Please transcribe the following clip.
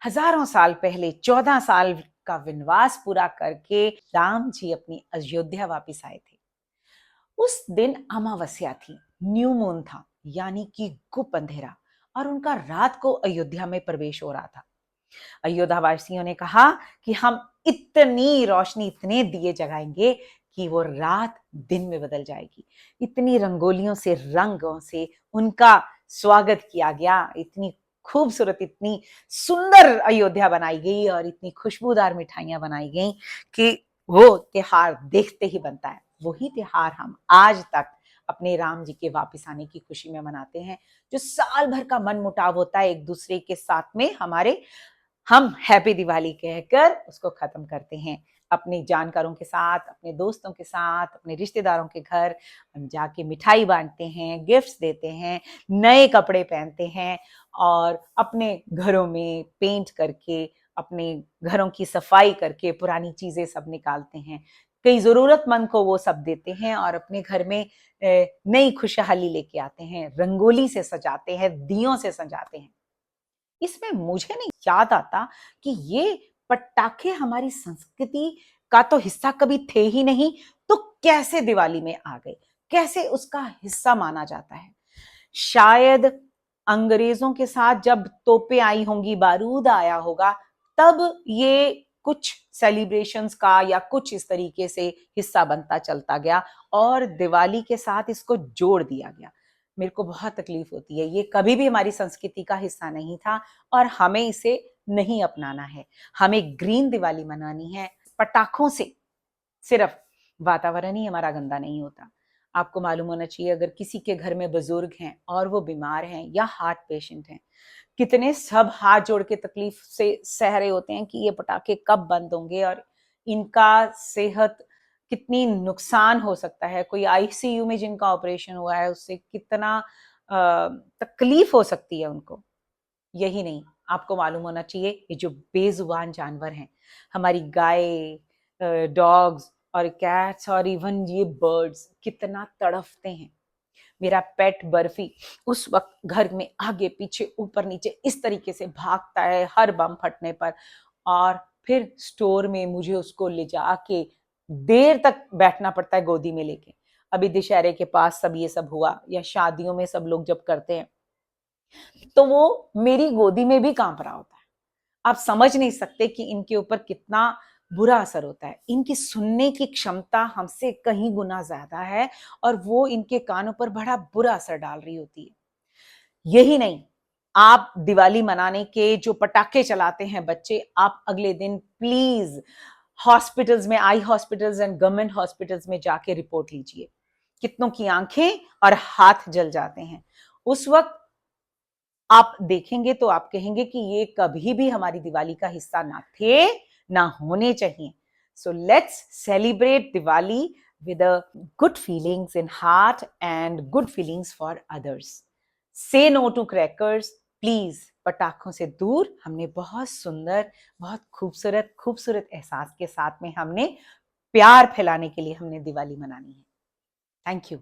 हजारों साल पहले 14 साल का वनवास पूरा करके राम जी अपनी अयोध्या वापस आए थे। उस दिन अमावस्या थी, न्यू मून था, यानी कि गुप्त अंधेरा, और उनका रात को अयोध्या में प्रवेश हो रहा था। अयोध्या वासियों ने कहा कि हम इतनी रोशनी, इतने दिए जगाएंगे कि वो रात दिन में बदल जाएगी। इतनी रंगोलियों से, रंगों से उनका स्वागत किया गया। इतनी खूबसूरत, इतनी सुंदर अयोध्या बनाई गई और इतनी खुशबूदार मिठाइयां बनाई गई कि वो त्योहार देखते ही बनता है। वही त्योहार हम आज तक अपने राम जी के वापस आने की खुशी में मनाते हैं। जो साल भर का मन मुटाव होता है एक दूसरे के साथ में हमारे, हम हैप्पी दिवाली कहकर उसको खत्म करते हैं। अपने जानकारों के साथ, अपने दोस्तों के साथ, अपने रिश्तेदारों के घर हम जाके मिठाई बांटते हैं, गिफ्ट्स देते हैं, नए कपड़े पहनते हैं और अपने घरों में पेंट करके, अपने घरों की सफाई करके पुरानी चीजें सब निकालते हैं। कई जरूरतमंद को वो सब देते हैं और अपने घर में नई खुशहाली लेके आते हैं, रंगोली से सजाते हैं, दियों से सजाते हैं। इसमें मुझे नहीं याद आता कि ये पटाखे हमारी संस्कृति का तो हिस्सा कभी थे ही नहीं, तो कैसे दिवाली में आ गए, कैसे उसका हिस्सा माना जाता है। शायद अंग्रेजों के साथ जब तोपें आई होंगी, बारूद आया होगा, तब ये कुछ सेलिब्रेशंस का या कुछ इस तरीके से हिस्सा बनता चलता गया और दिवाली के साथ इसको जोड़ दिया गया। मेरे को बहुत तकलीफ होती है, ये कभी भी हमारी संस्कृति का हिस्सा नहीं था और हमें इसे नहीं अपनाना है। हमें ग्रीन दिवाली मनानी है। पटाखों से सिर्फ वातावरण ही हमारा गंदा नहीं होता। आपको मालूम होना चाहिए, अगर किसी के घर में बुजुर्ग हैं और वो बीमार हैं या हार्ट पेशेंट हैं, कितने सब हाथ जोड़ के तकलीफ से सह रहे होते हैं कि ये पटाखे कब बंद होंगे और इनका सेहत कितनी नुकसान हो सकता है। कोई आईसीयू में जिनका ऑपरेशन हुआ है, उससे कितना तकलीफ हो सकती है उनको। यही नहीं, आपको मालूम होना चाहिए ये जो बेजुबान जानवर हैं, हमारी गाय, डॉग्स और कैट्स और इवन ये बर्ड्स कितना तड़फते हैं। मेरा पेट बर्फी उस वक्त घर में आगे पीछे ऊपर नीचे इस तरीके से भागता है हर बम फटने पर, और फिर स्टोर में मुझे उसको ले जाके देर तक बैठना पड़ता है गोदी में लेके। अभी दशहरे के पास सब ये सब हुआ, या शादियों में सब लोग जब करते हैं तो वो मेरी गोदी में भी कांप रहा होता है। आप समझ नहीं सकते कि इनके ऊपर कितना बुरा असर होता है। इनकी सुनने की क्षमता हमसे कहीं गुना ज्यादा है और वो इनके कानों पर बड़ा बुरा असर डाल रही होती है। यही नहीं, आप दिवाली मनाने के जो पटाखे चलाते हैं बच्चे, आप अगले दिन प्लीज हॉस्पिटल्स में, आई हॉस्पिटल्स एंड गवर्नमेंट हॉस्पिटल्स में जाके रिपोर्ट लीजिए। कितनों की आंखें और हाथ जल जाते हैं। उस वक्त आप देखेंगे तो आप कहेंगे कि ये कभी भी हमारी दिवाली का हिस्सा ना थे, ना होने चाहिए। So let's celebrate Diwali with a good feelings in heart and good feelings for others. Say no to crackers, please. पटाखों से दूर। हमने बहुत सुंदर, बहुत खूबसूरत खूबसूरत एहसास के साथ में हमने प्यार फैलाने के लिए हमने दिवाली मनानी है। Thank you.